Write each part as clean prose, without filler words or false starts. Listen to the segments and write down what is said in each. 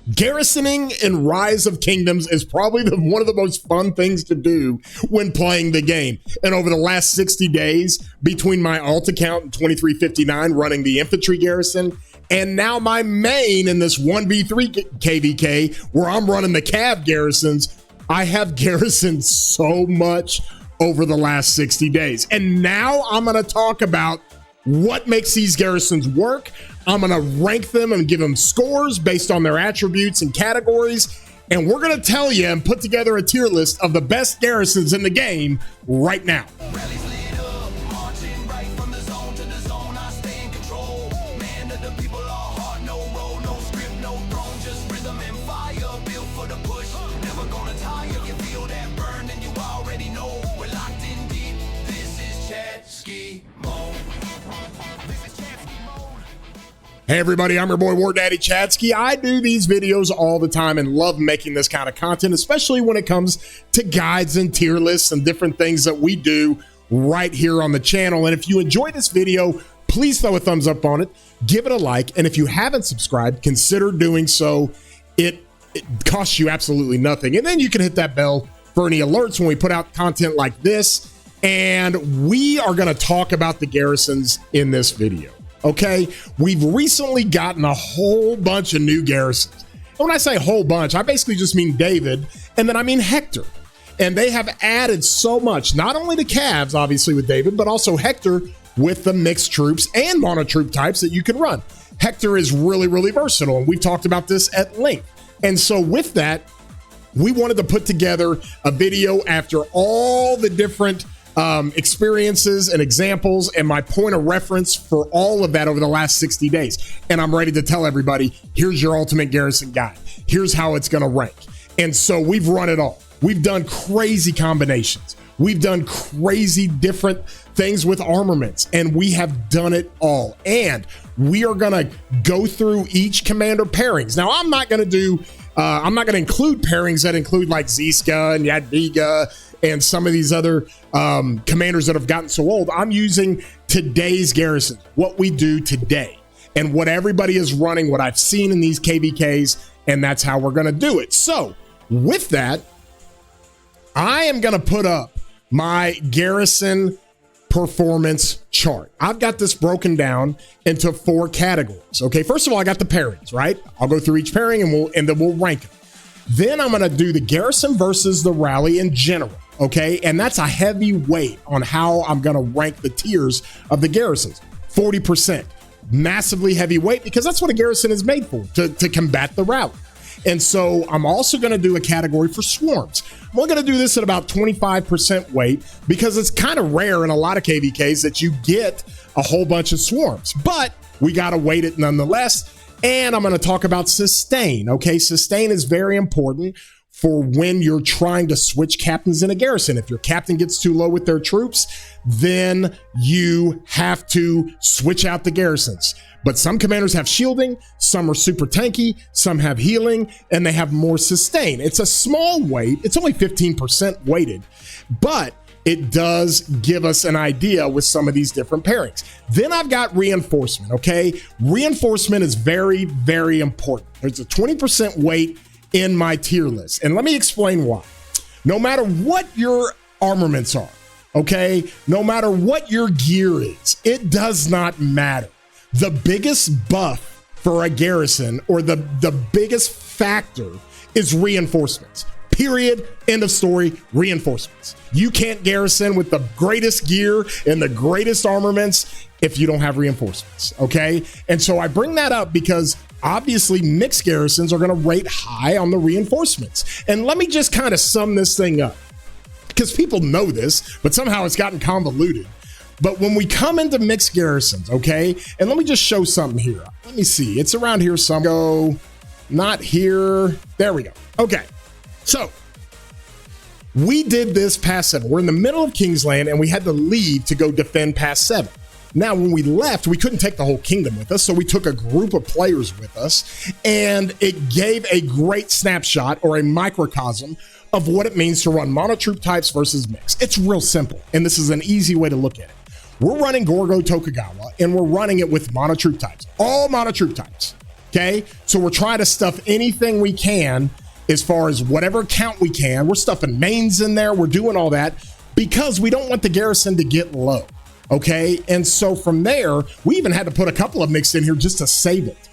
Garrisoning in Rise of Kingdoms is probably one of the most fun things to do when playing the game. And over the last 60 days, between my alt account in 2359 running the Infantry Garrison, and now my main in this 1v3 KVK where I'm running the Cav Garrisons, I have garrisoned so much over the last 60 days. And now I'm going to talk about what makes these garrisons work. I'm going to rank them and give them scores based on their attributes and categories. And we're going to tell you and put together a tier list of the best garrisons in the game right now. Hey everybody, I'm your boy War Daddy Chatsky. I do these videos all the time and love making this kind of content, especially when it comes to guides and tier lists and different things that we do right here on the channel. And if you enjoy this video, please throw a thumbs up on it, give it a like, and if you haven't subscribed, consider doing so. It costs you absolutely nothing. And then you can hit that bell for any alerts when we put out content like this. And we are going to talk about the garrisons in this video. Okay, we've recently gotten a whole bunch of new garrisons. And when I say whole bunch, I basically just mean David, and then I mean Hector. And they have added so much, not only the Cavs, obviously with David, but also Hector with the mixed troops and mono troop types that you can run. Hector is really, really versatile, and we've talked about this at length. And so with that, we wanted to put together a video after all the different experiences and examples and my point of reference for all of that over the last 60 days. And I'm ready to tell everybody, here's your ultimate garrison guide. Here's how it's going to rank. And so we've run it all. We've done crazy combinations. We've done crazy different things with armaments, and we have done it all. And we are going to go through each commander pairings. Now, I'm not going to include pairings that include like Ziska and Jadwiga and some of these other commanders that have gotten so old. I'm using today's garrison, what we do today, and what everybody is running, what I've seen in these KVKs, and that's how we're going to do it. So with that, I am going to put up my garrison performance chart. I've got this broken down into 4 categories. Okay, first of all, I got the pairings, right? I'll go through each pairing and then we'll rank them. Then I'm going to do the garrison versus the rally in general. Okay, and that's a heavy weight on how I'm going to rank the tiers of the garrisons. 40%, massively heavy weight, because that's what a garrison is made for, to combat the rally. And so I'm also going to do a category for swarms. We're going to do this at about 25% weight because it's kind of rare in a lot of KVKs that you get a whole bunch of swarms, but we got to weight it nonetheless. And I'm going to talk about sustain. Okay, sustain is very important for when you're trying to switch captains in a garrison. If your captain gets too low with their troops, then you have to switch out the garrisons. But some commanders have shielding, some are super tanky, some have healing, and they have more sustain. It's a small weight. It's only 15% weighted, but it does give us an idea with some of these different pairings. Then I've got reinforcement, okay? Reinforcement is very, very important. There's a 20% weight in my tier list, and let me explain why. No matter what your armaments are, okay? No matter what your gear is, it does not matter. The biggest buff for a garrison, or the biggest factor, is reinforcements. Period. End of story. Reinforcements. You can't garrison with the greatest gear and the greatest armaments if you don't have reinforcements, okay? And so I bring that up because obviously mixed garrisons are going to rate high on the reinforcements. And let me just kind of sum this thing up, because people know this, but somehow it's gotten convoluted. But when we come into mixed garrisons, okay, and let me just show something here. Let me see. It's around here some. Go, not here. There we go. Okay. So we did this past 7. We're in the middle of Kingsland and we had to leave to go defend past 7. Now, when we left, we couldn't take the whole kingdom with us, so we took a group of players with us, and it gave a great snapshot or a microcosm of what it means to run mono troop types versus mix. It's real simple, and this is an easy way to look at it. We're running Gorgo Tokugawa, and we're running it with mono troop types, all mono troop types. Okay, so we're trying to stuff anything we can as far as whatever count we can. We're stuffing mains in there. We're doing all that because we don't want the garrison to get low. Okay, and so from there, we even had to put a couple of mixed in here just to save it.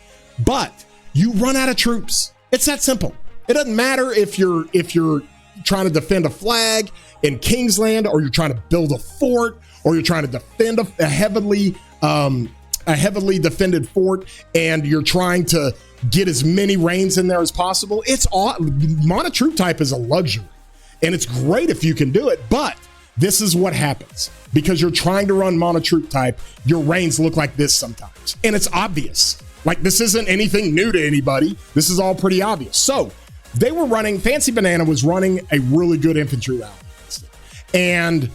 But you run out of troops. It's that simple. It doesn't matter if you're trying to defend a flag in Kingsland, or you're trying to build a fort, or you're trying to defend a heavily defended fort, and you're trying to get as many reigns in there as possible. It's all mono troop type is a luxury, and it's great if you can do it. But this is what happens because you're trying to run mono troop type. Your reigns look like this sometimes, and it's obvious. Like, this isn't anything new to anybody. This is all pretty obvious. So they were running, Fancy Banana was running a really good infantry rally. And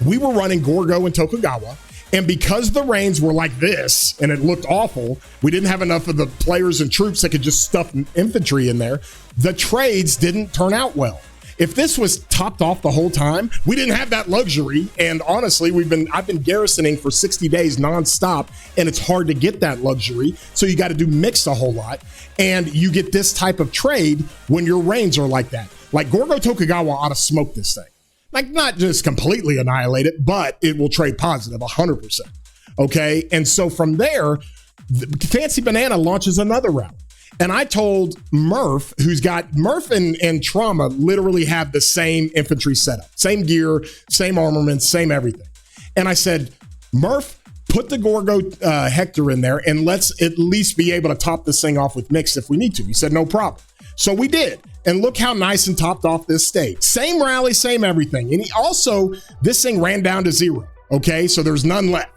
we were running Gorgo and Tokugawa. And because the reigns were like this and it looked awful, we didn't have enough of the players and troops that could just stuff infantry in there. The trades didn't turn out well. If this was topped off the whole time, we didn't have that luxury. And honestly, I've been garrisoning for 60 days nonstop, and it's hard to get that luxury. So you got to do mixed a whole lot. And you get this type of trade when your reigns are like that. Like Gorgo Tokugawa ought to smoke this thing. Like, not just completely annihilate it, but it will trade positive 100%. Okay. And so from there, Fancy Banana launches another route. And I told Murph, Murph and Trauma literally have the same infantry setup, same gear, same armaments, same everything. And I said, Murph, put the Gorgo Hector in there and let's at least be able to top this thing off with mixed if we need to. He said, no problem. So we did. And look how nice and topped off this stayed. Same rally, same everything. And he also, this thing ran down to 0. Okay, so there's none left.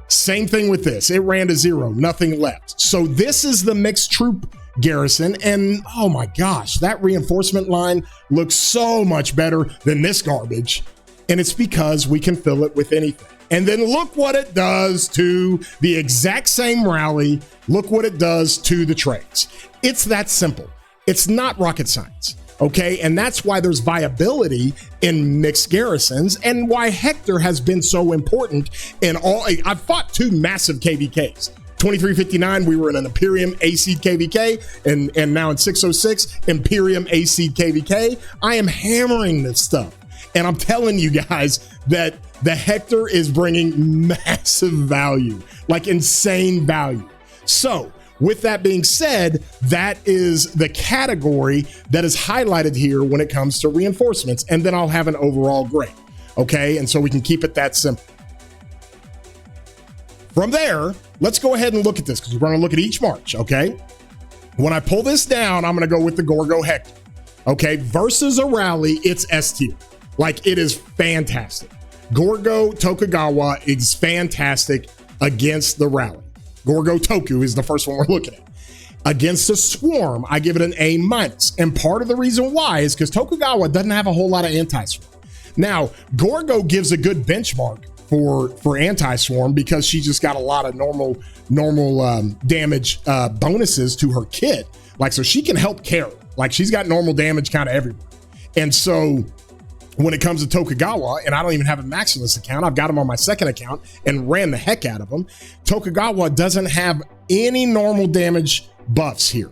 Same thing with this. It ran to 0, nothing left. So this is the mixed troop garrison. And oh my gosh, that reinforcement line looks so much better than this garbage. And it's because we can fill it with anything. And then look what it does to the exact same rally. Look what it does to the trades. It's that simple. It's not rocket science. Okay, and that's why there's viability in mixed garrisons and why Hector has been so important in all. I've fought 2 massive KVKs. 2359, we were in an Imperium A-Seed KVK, and now in 606, Imperium A-Seed KVK. I am hammering this stuff. And I'm telling you guys that the Hector is bringing massive value, like insane value. So, with that being said, that is the category that is highlighted here when it comes to reinforcements. And then I'll have an overall grade. Okay, and so we can keep it that simple. From there, let's go ahead and look at this because we're going to look at each march. Okay, when I pull this down, I'm going to go with the Gorgo Hector. Okay, versus a rally, it's S tier. Like, it is fantastic. Gorgo Tokugawa is fantastic against the rally. Gorgo Toku is the first one we're looking at. Against the swarm, I give it an A-. And part of the reason why is because Tokugawa doesn't have a whole lot of anti-swarm. Now, Gorgo gives a good benchmark for anti-swarm because she just got a lot of normal damage bonuses to her kit. Like, so she can help carry. Like, she's got normal damage kind of everywhere. And so when it comes to Tokugawa, and I don't even have a Maximus account, I've got him on my second account and ran the heck out of him. Tokugawa doesn't have any normal damage buffs here.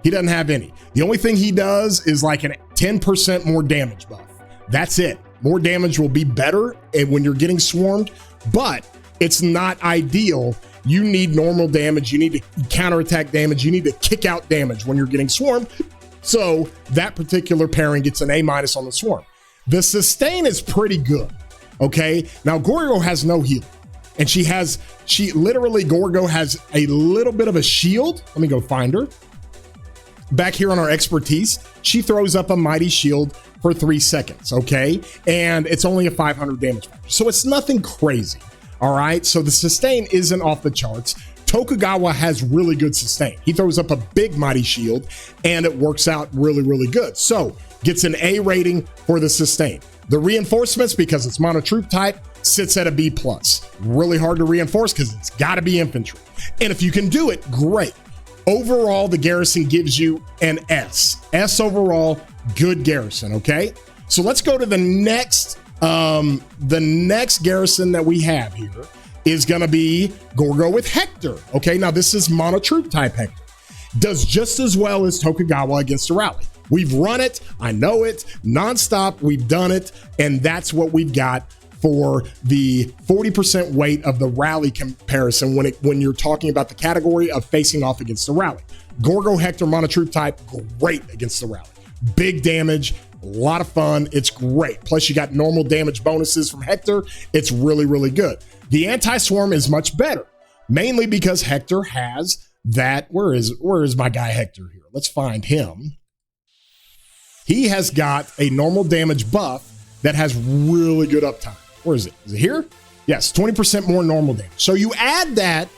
He doesn't have any. The only thing he does is like a 10% more damage buff. That's it. More damage will be better when you're getting swarmed, but it's not ideal. You need normal damage. You need to counterattack damage. You need to kick out damage when you're getting swarmed. So that particular pairing gets an A- on the swarm. The sustain is pretty good. Okay. Now Gorgo has no heal. And Gorgo has a little bit of a shield. Let me go find her. Back here on our expertise, she throws up a mighty shield for 3 seconds. Okay. And it's only a 500 damage factor. So it's nothing crazy. All right. So the sustain isn't off the charts. Tokugawa has really good sustain. He throws up a big mighty shield and it works out really, really good. So gets an A rating for the sustain. The reinforcements, because it's mono troop type, sits at a B+. Really hard to reinforce because it's got to be infantry. And if you can do it, great. Overall, the garrison gives you an S. S overall, good garrison, okay? So let's go to the next garrison that we have here is going to be Gorgo with Hector. Okay, now this is mono troop type Hector. does just as well as Tokugawa against a rally. We've run it, I know it, nonstop, we've done it, and that's what we've got for the 40% weight of the rally comparison when you're talking about the category of facing off against the rally. Gorgo Hector monotroop type, great against the rally. Big damage, a lot of fun, it's great. Plus you got normal damage bonuses from Hector, it's really, really good. The anti-swarm is much better, mainly because Hector has that, where is my guy Hector here? Let's find him. He has got a normal damage buff that has really good uptime. Where is it? Is it here? Yes, 20% more normal damage. So you add that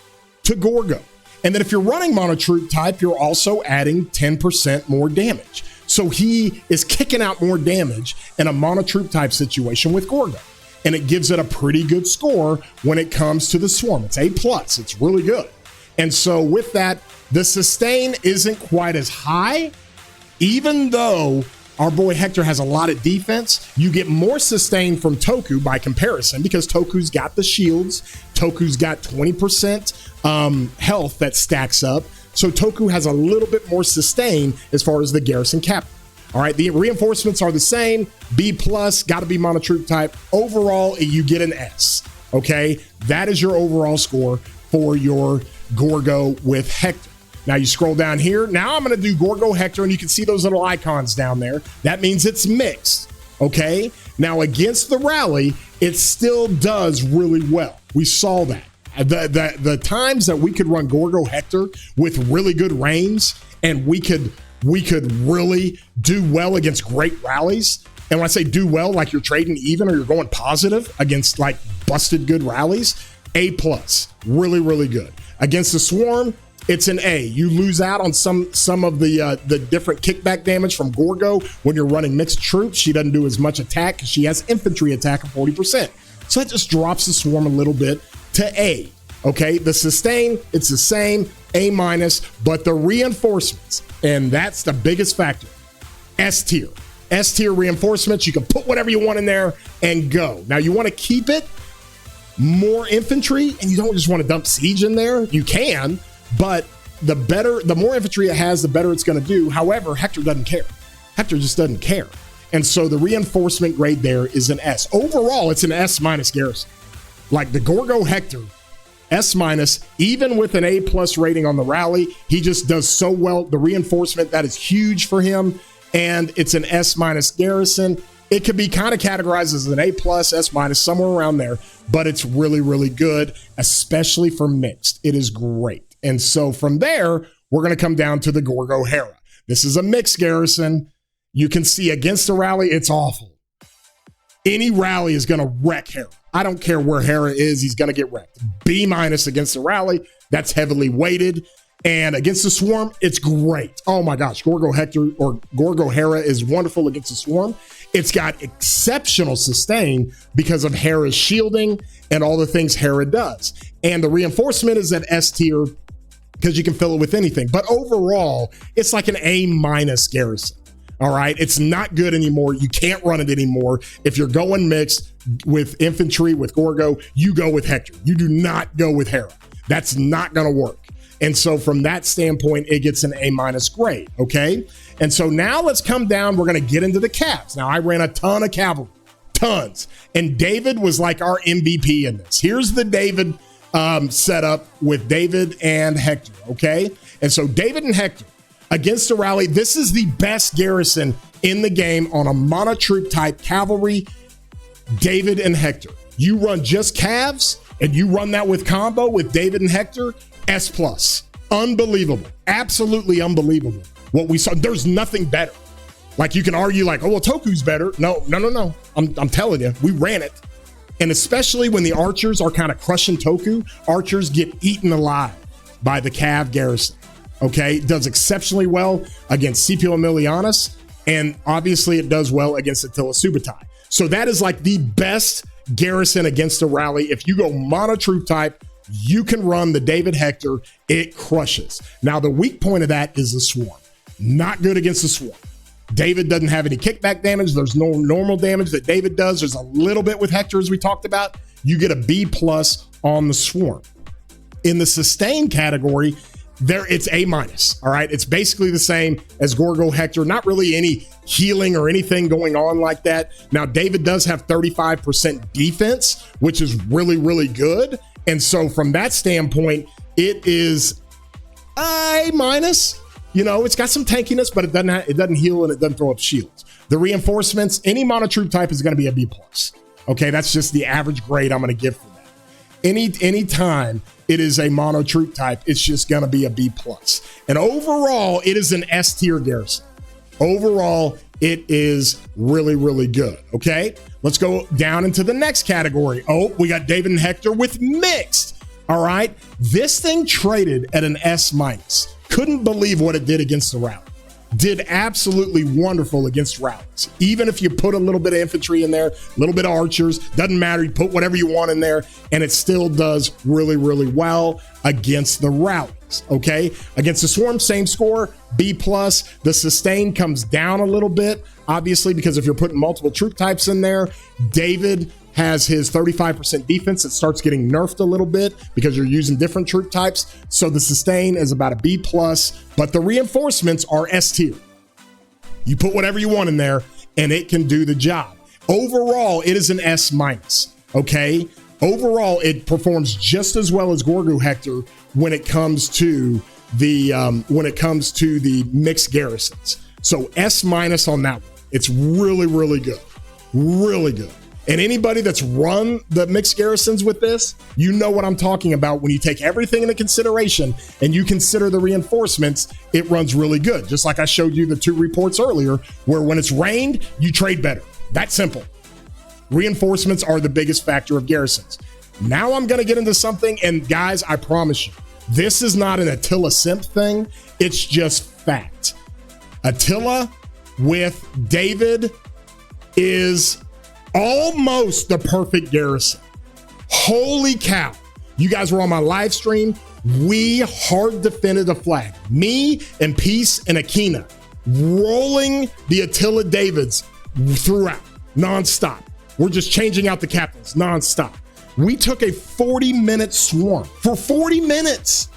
to Gorgo. And then if you're running monotroop type, you're also adding 10% more damage. So he is kicking out more damage in a monotroop type situation with Gorgo. And it gives it a pretty good score when it comes to the swarm. It's A+, it's really good. And so with that, the sustain isn't quite as high, even though our boy Hector has a lot of defense. You get more sustain from Toku by comparison because Toku's got the shields. Toku's got 20% health that stacks up. So Toku has a little bit more sustain as far as the Garrison Cap. All right, the reinforcements are the same. B+, got to be monotroop type. Overall, you get an S. Okay, that is your overall score for your Gorgo with Hector. Now you scroll down here. Now I'm going to do Gorgo Hector, and you can see those little icons down there. That means it's mixed, okay? Now against the rally, it still does really well. We saw that. The times that we could run Gorgo Hector with really good range, and we could really do well against great rallies. And when I say do well, like you're trading even or you're going positive against like busted good rallies, A+, really, really good. Against the swarm, it's an A. You lose out on some of the different kickback damage from Gorgo when you're running mixed troops. She doesn't do as much attack because she has infantry attack of 40%. So that just drops the swarm a little bit to A. Okay, the sustain, it's the same, A-, but the reinforcements, and that's the biggest factor, S tier. S tier reinforcements, you can put whatever you want in there and go. Now you want to keep it more infantry, and you don't just want to dump siege in there. You can, but the more infantry it has, the better it's going to do. However, Hector doesn't care. Hector just doesn't care. And so the reinforcement grade there is an S. Overall, it's an S- Garrison. Like the Gorgo Hector, S-, even with an A+ rating on the rally, he just does so well. The reinforcement, that is huge for him. And it's an S- Garrison. It could be kind of categorized as an A+, S-, somewhere around there, but it's really, really good, especially for mixed. It is great. And so from there, we're going to come down to the Gorgo Hera. This is a mixed garrison. You can see against the rally, it's awful. Any rally is going to wreck Hera. I don't care where Hera is, he's going to get wrecked. B- against the rally, that's heavily weighted. And against the swarm, it's great. Oh my gosh, Gorgo Hector or Gorgo Hera is wonderful against the swarm. It's got exceptional sustain because of Hera's shielding and all the things Hera does. And the reinforcement is at S tier because you can fill it with anything. But overall, it's like an A- garrison. All right, it's not good anymore. You can't run it anymore. If you're going mixed with infantry, with Gorgo, you go with Hector. You do not go with Hera. That's not going to work. And so from that standpoint, it gets an A- grade, okay? And so now let's come down. We're going to get into the Cavs. Now, I ran a ton of cavalry, tons. And David was like our MVP in this. Here's the David setup with David and Hector, okay? And so David and Hector, against the rally, this is the best garrison in the game on a monotroop type cavalry. David and Hector. You run just Cavs and you run that with combo with David and Hector, S+. Unbelievable. Absolutely unbelievable. What we saw, there's nothing better. Like you can argue like, oh, well, Toku's better. No. I'm telling you, we ran it. And especially when the archers are kind of crushing Toku, archers get eaten alive by the Cav Garrison. Okay, it does exceptionally well against Scipio Emilianus, and obviously it does well against Attila Subutai. So that is like the best garrison against a rally. If you go monotroop type, you can run the David Hector, it crushes. Now the weak point of that is the swarm. Not good against the swarm. David doesn't have any kickback damage. There's no normal damage that David does. There's a little bit with Hector, as we talked about. You get a B+ on the swarm. In the sustain category, it's A minus. All right. It's basically the same as Gorgo, Hector. Not really any healing or anything going on like that. Now, David does have 35% defense, which is really, really good. And so from that standpoint, it is A minus. You know, it's got some tankiness, but it doesn't heal and it doesn't throw up shields. The reinforcements, any mono troop type is going to be a B plus. Okay, that's just the average grade I'm going to give for that. Any time it is a mono troop type, it's just going to be a B plus. And overall, it is an S tier garrison. Overall, it is really, really good. Okay, let's go down into the next category. Oh, we got David and Hector with mixed. All right, this thing traded at an S minus. Couldn't believe what it did against the rally. Did absolutely wonderful against rallies. Even if you put a little bit of infantry in there, a little bit of archers, doesn't matter. You put whatever you want in there, and it still does really, really well against the rallies. Okay, against the swarm, same score, B plus. The sustain comes down a little bit, obviously, because if you're putting multiple troop types in there, David has his 35% defense. It starts getting nerfed a little bit because you're using different troop types. So the sustain is about a B plus, but the reinforcements are S tier. You put whatever you want in there and it can do the job. Overall, it is an S minus. Okay. Overall, it performs just as well as Gorgo, Hector when it comes to the mixed garrisons. So S minus on that one. It's really, really good. Really good. And anybody that's run the mixed garrisons with this, you know what I'm talking about. When you take everything into consideration and you consider the reinforcements, it runs really good. Just like I showed you the 2 reports earlier, where when it's rained, you trade better. That's simple. Reinforcements are the biggest factor of garrisons. Now I'm going to get into something, and guys, I promise you, this is not an Attila simp thing. It's just fact. Attila with David is almost the perfect garrison. Holy cow. You guys were on my live stream. We hard defended the flag. Me and Peace and Akina rolling the Attila Davids throughout, nonstop. We're just changing out the captains nonstop. We took a 40-minute swarm. For 40 minutes,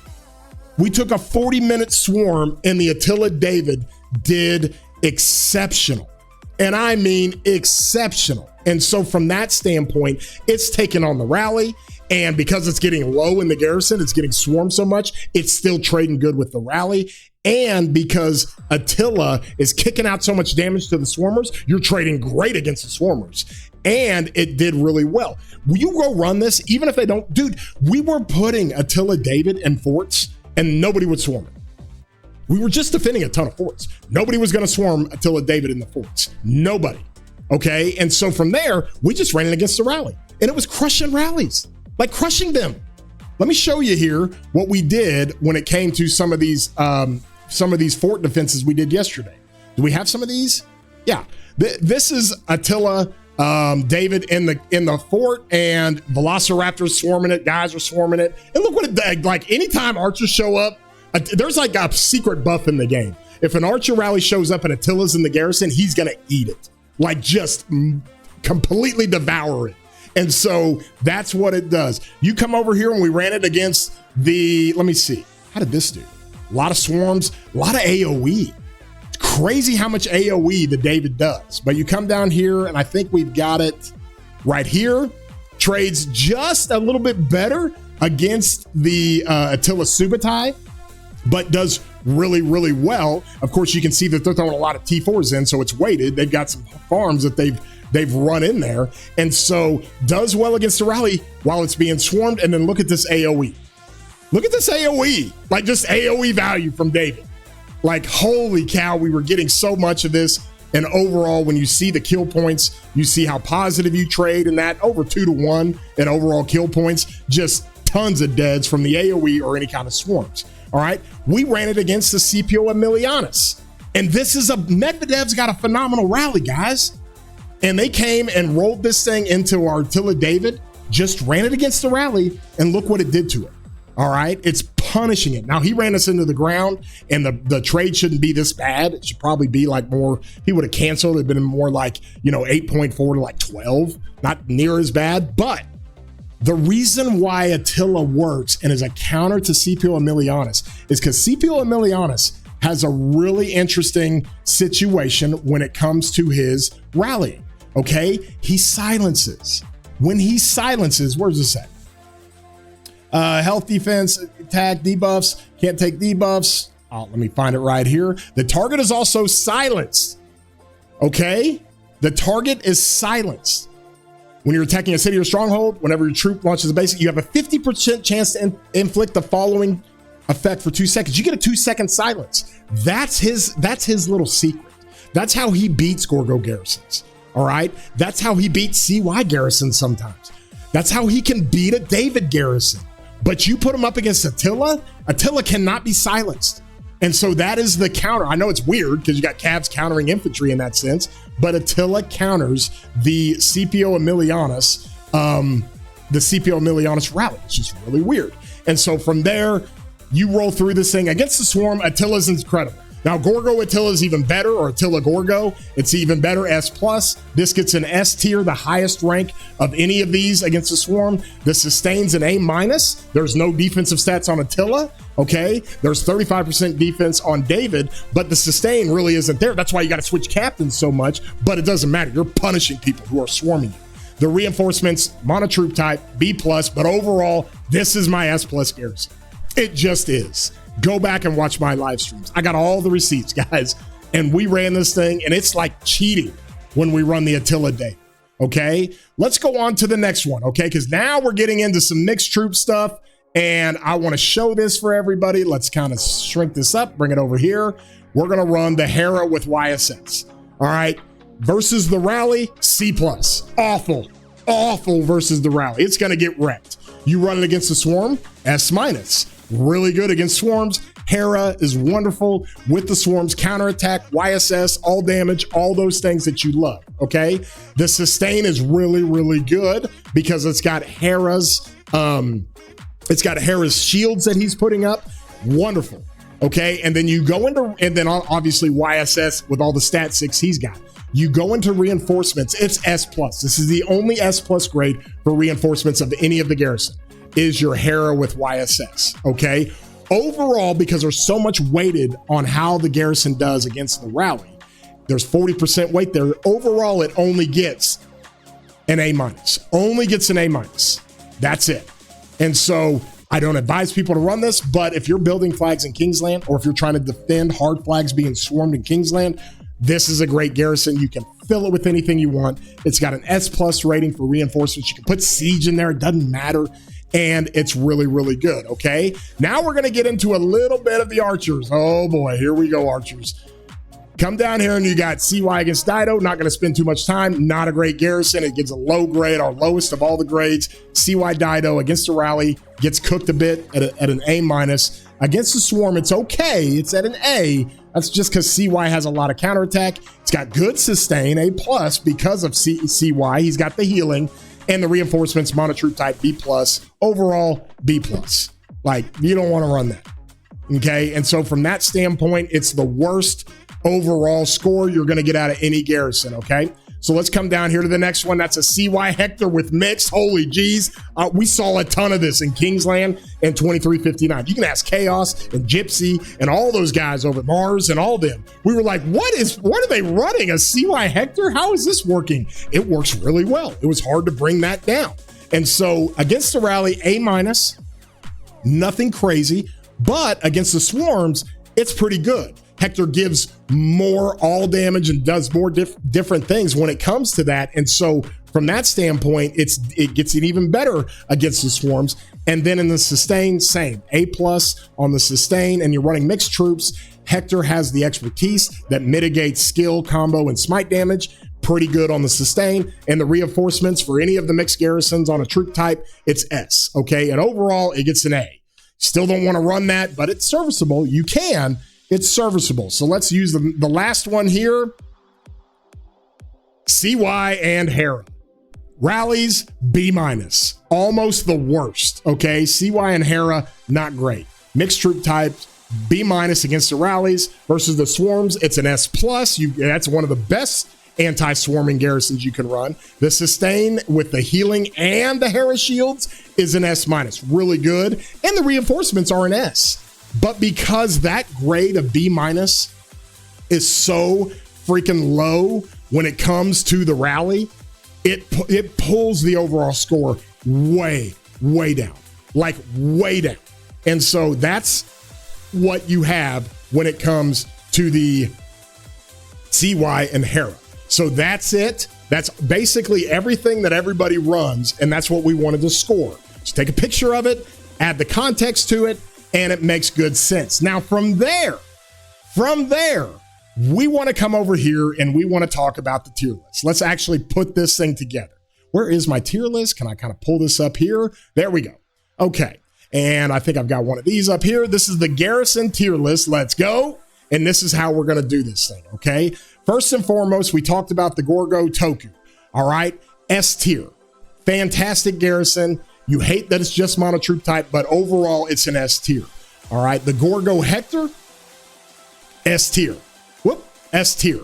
we took a 40-minute swarm, and the Attila David did exceptional. And I mean exceptional. And so from that standpoint, it's taken on the rally. And because it's getting low in the garrison, it's getting swarmed so much, it's still trading good with the rally. And because Attila is kicking out so much damage to the swarmers, you're trading great against the swarmers. And it did really well. Will you go run this, even if they don't? Dude, we were putting Attila David in forts and nobody would swarm it. We were just defending a ton of forts. Nobody was going to swarm Attila David in the forts. Nobody. Okay. And so from there, we just ran it against the rally, and it was crushing rallies, like crushing them. Let me show you here what we did when it came to some of these fort defenses we did yesterday. Do we have some of these? Yeah. This is Attila David in the fort, and Velociraptors swarming it. Guys are swarming it. And look what it did. Like anytime archers show up, there's like a secret buff in the game. If an archer rally shows up and Attila's in the garrison, he's going to eat it. Like just completely devour it. And so that's what it does. You come over here and we ran it against let me see. How did this do? A lot of swarms, a lot of AoE. It's crazy how much AoE the David does. But you come down here and I think we've got it right here. Trades just a little bit better against the Attila Subutai, but does really, really well. Of course, you can see that they're throwing a lot of T4s in, so it's weighted. They've got some farms that they've run in there, and so does well against the rally while it's being swarmed. And then look at this AoE. Look at this AoE, like just AoE value from David. Like, holy cow, we were getting so much of this. And overall, when you see the kill points, you see how positive you trade, and that over 2-to-1 in overall kill points, just tons of deads from the AoE or any kind of swarms. All right, we ran it against the Scipio Emilianus, and this is Medvedev's got a phenomenal rally, guys. And they came and rolled this thing into our Attila David, just ran it against the rally, and look what it did to it. All right, it's punishing it. Now, he ran us into the ground, and the trade shouldn't be this bad. It should probably be like more, he would have canceled. It'd been more like, 8.4 to like 12, not near as bad, but The reason why Attila works and is a counter to Scipio Aemilianus is because Scipio Aemilianus has a really interesting situation when it comes to his rallying, okay? He silences. When he silences, where's this at? Health, defense, attack, debuffs, can't take debuffs. Oh, let me find it right here. The target is also silenced, okay? The target is silenced. When you're attacking a city or stronghold, whenever your troop launches a basic, you have a 50% chance to inflict the following effect for 2 seconds. You get a 2-second silence. That's his little secret. That's how he beats Gorgo garrisons. All right. That's how he beats CY garrisons sometimes. That's how he can beat a David garrison. But you put him up against Attila, Attila cannot be silenced. And so that is the counter. I know it's weird because you got Cavs countering infantry in that sense, but Attila counters the Scipio Aemilianus, rally. It's just really weird. And so from there, you roll through this thing against the swarm. Attila's incredible. Now, Gorgo Attila is even better, or Attila Gorgo. It's even better, S+. This gets an S tier, the highest rank of any of these against the swarm. The sustain's an A-. There's no defensive stats on Attila, okay? There's 35% defense on David, but the sustain really isn't there. That's why you got to switch captains so much, but it doesn't matter. You're punishing people who are swarming you. The reinforcements, monotroop type, B+, but overall, this is my S+ garrison. It just is. Go back and watch my live streams. I got all the receipts, guys. And we ran this thing, and it's like cheating when we run the Attila day. Okay? Let's go on to the next one, okay? Because now we're getting into some mixed troop stuff, and I want to show this for everybody. Let's kind of shrink this up, bring it over here. We're going to run the Hera with YSS. All right? Versus the rally, C+. Awful. Awful versus the rally. It's going to get wrecked. You run it against the swarm, S-. Really good against swarms. Hera is wonderful with the swarms, counterattack, YSS, all damage, all those things that you love, okay? The sustain is really, really good because it's got Hera's shields that he's putting up. Wonderful, okay? And then you go into, and then obviously YSS with all the stat 6 he's got. You go into reinforcements, it's S+. This is the only S+ grade for reinforcements of any of the garrison. Is your Hera with YSS, okay? Overall, because there's so much weighted on how the garrison does against the rally, there's 40% weight there. Overall, it only gets an A-. Only gets an A-. That's it. And so I don't advise people to run this, but if you're building flags in Kingsland, or if you're trying to defend hard flags being swarmed in Kingsland, this is a great garrison. You can fill it with anything you want. It's got an S+ rating for reinforcements. You can put siege in there. It doesn't matter. And it's really, really good, okay? Now we're going to get into a little bit of the archers. Oh, boy, here we go, archers. Come down here, and you got CY against Dido. Not going to spend too much time. Not a great garrison. It gets a low grade, our lowest of all the grades. CY Dido against the rally gets cooked a bit at an A-. Against the swarm, it's okay. It's at an A. That's just because CY has a lot of counterattack. It's got good sustain, A+, because of CY. He's got the healing. And the reinforcements, monotroop type, B+. Overall, B+. Like, you don't want to run that. Okay? And so from that standpoint, it's the worst overall score you're going to get out of any garrison, okay? So let's come down here to the next one. That's a CY Hector with mixed. Holy geez. We saw a ton of this in Kingsland and 2359. You can ask Chaos and Gypsy and all those guys over at Mars and all them. We were like, what are they running? A CY Hector? How is this working? It works really well. It was hard to bring that down. And so against the rally, A-. Nothing crazy. But against the swarms, it's pretty good. Hector gives more all damage and does more different things when it comes to that. And so from that standpoint, it gets it even better against the swarms. And then in the sustain, same. A+ on the sustain, and you're running mixed troops. Hector has the expertise that mitigates skill, combo, and smite damage. Pretty good on the sustain. And the reinforcements for any of the mixed garrisons on a troop type, it's S, okay? And overall, it gets an A. Still don't want to run that, but it's serviceable. You can. It's serviceable. So let's use the last one here. CY and Hera. Rallies, B-. Almost the worst, okay? CY and Hera, not great. Mixed troop types, B- against the rallies. Versus the swarms, it's an S+. That's one of the best anti-swarming garrisons you can run. The sustain with the healing and the Hera shields is an S-. Really good. And the reinforcements are an S. But because that grade of B- is so freaking low when it comes to the rally, it pulls the overall score way down. Like way down. And so that's what you have when it comes to the CY and Hera. So that's it. That's basically everything that everybody runs, and that's what we wanted to score. Just take a picture of it, add the context to it, and it makes good sense. Now, from there, we want to come over here and we want to talk about the tier list. Let's actually put this thing together. Where is my tier list? Can I kind of pull this up here? There we go. Okay. And I think I've got one of these up here. This is the Garrison tier list. Let's go. And this is how we're going to do this thing, okay? First and foremost, we talked about the Gorgo Toku, all right? S tier. Fantastic Garrison. You hate that it's just mono troop type, but overall, it's an S tier, all right? The Gorgo Hector, S tier. Whoop, S tier,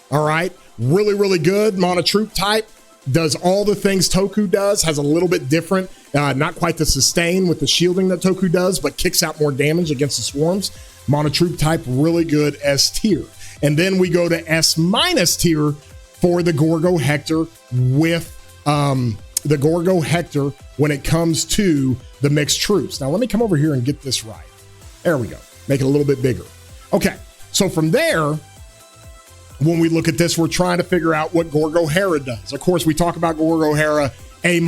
all right? Really good mono troop type. Does all the things Toku does, has a little bit different, not quite the sustain with the shielding that Toku does, but kicks out more damage against the swarms. Mono troop type, really good S tier. And then we go to S- tier for the Gorgo Hector with the Gorgo Hector when it comes to the mixed troops. Now let me come over here and get this right. There we go. Make it a little bit bigger. Okay, so from there, when we look at this, we're trying to figure out what Gorgo Hera does. Of course, we talk about Gorgo Hera, A-.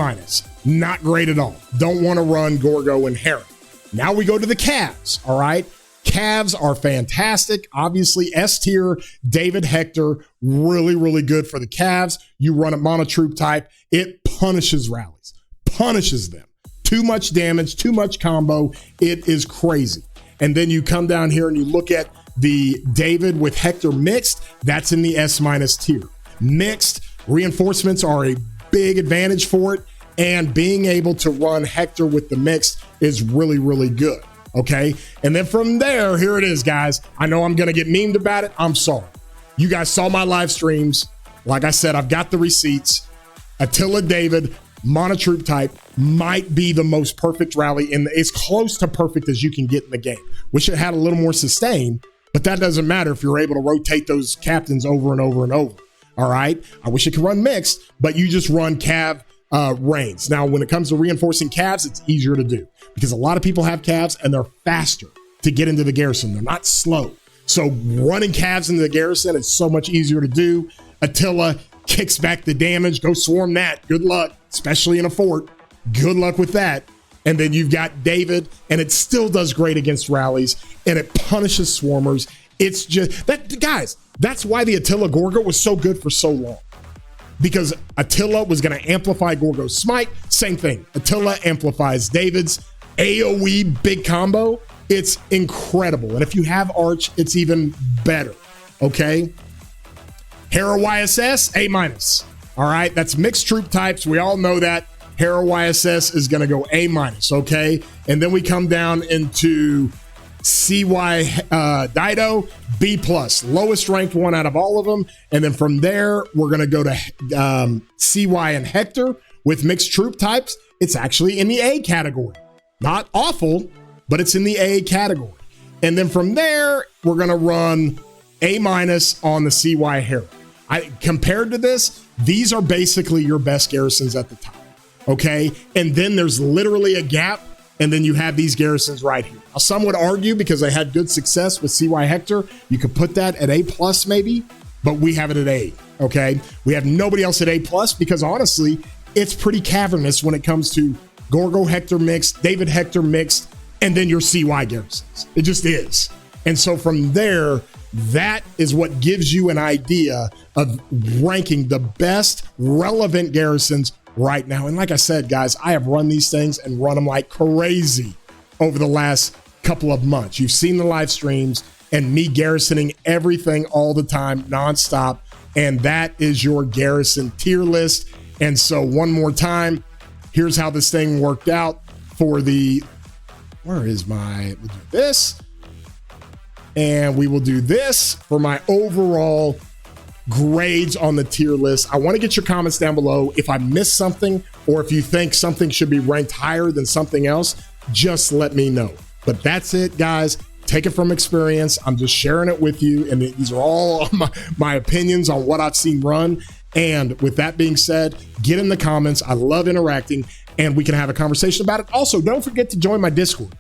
Not great at all. Don't want to run Gorgo and Hera. Now we go to the Cavs, all right? Cavs are fantastic. Obviously, S tier, David Hector, really good for the Cavs. You run a mono troop type. It punishes rallies, punishes them. Too much damage, too much combo. It is crazy. And then you come down here and you look at the David with Hector mixed. That's in the S- tier. Mixed reinforcements are a big advantage for it. And being able to run Hector with the mixed is really good. Okay. And then from there, here it is, guys. I know I'm going to get memed about it. I'm sorry. You guys saw my live streams. Like I said, I've got the receipts. Attila David, mono troop type, might be the most perfect rally in it's close to perfect as you can get in the game. Wish it had a little more sustain, but that doesn't matter if you're able to rotate those captains over and over. All right. I wish it could run mixed, but you just run Cav reigns. Now, when it comes to reinforcing Cavs, it's easier to do because a lot of people have Cavs and they're faster to get into the garrison. They're not slow. So running Cavs into the garrison is so much easier to do. Attila kicks back the damage. Go swarm that. Good luck, especially in a fort. Good luck with that. And then you've got David, and it still does great against rallies, and it punishes swarmers. It's just that, guys, that's why the Attila Gorgo was so good for so long. Because Attila was going to amplify Gorgo's smite. Same thing. Attila amplifies David's AoE big combo. It's incredible. And if you have Arch, it's even better. Okay. Hera YSS, A-. All right. That's mixed troop types. We all know that. Hera YSS is going to go A-. Okay. And then we come down into CY Dido, B+, lowest ranked one out of all of them. And then from there, we're going to go to CY and Hector with mixed troop types. It's actually in the A category. Not awful, but it's in the A category. And then from there, we're going to run A- on the CY Hera. Compared to this, these are basically your best garrisons at the top. Okay. And then there's literally a gap. And then you have these garrisons right here. Now, some would argue because they had good success with CY Hector, you could put that at A+ maybe, but we have it at A, okay? We have nobody else at A+ because honestly, it's pretty cavernous when it comes to Gorgo Hector mixed, David Hector mixed, and then your CY garrisons. It just is. And so from there, that is what gives you an idea of ranking the best relevant garrisons right now. And like I said, guys, I have run these things and run them like crazy over the last couple of months. You've seen the live streams and me garrisoning everything all the time, nonstop. And that is your garrison tier list. And so one more time, here's how this thing worked out for the, we'll do this. And we will do this for my overall grades on the tier list. I want to get your comments down below. If I missed something or if you think something should be ranked higher than something else, just let me know. But that's it, guys. Take it from experience. I'm just sharing it with you. And these are all my opinions on what I've seen run. And with that being said, get in the comments. I love interacting and we can have a conversation about it. Also, don't forget to join my Discord.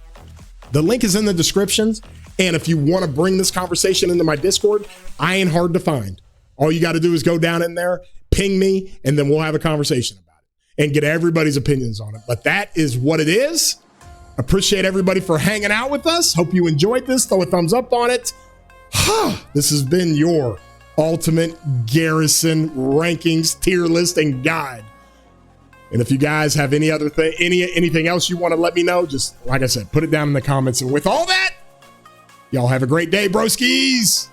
The link is in the descriptions. And if you want to bring this conversation into my Discord, I ain't hard to find. All you got to do is go down in there, ping me, and then we'll have a conversation about it and get everybody's opinions on it. But that is what it is. Appreciate everybody for hanging out with us. Hope you enjoyed this. Throw a thumbs up on it. This has been your Ultimate Garrison Rankings Tier List and Guide. And if you guys have any other thing, anything else you want to let me know, just like I said, put it down in the comments. And with all that, y'all have a great day, broskies.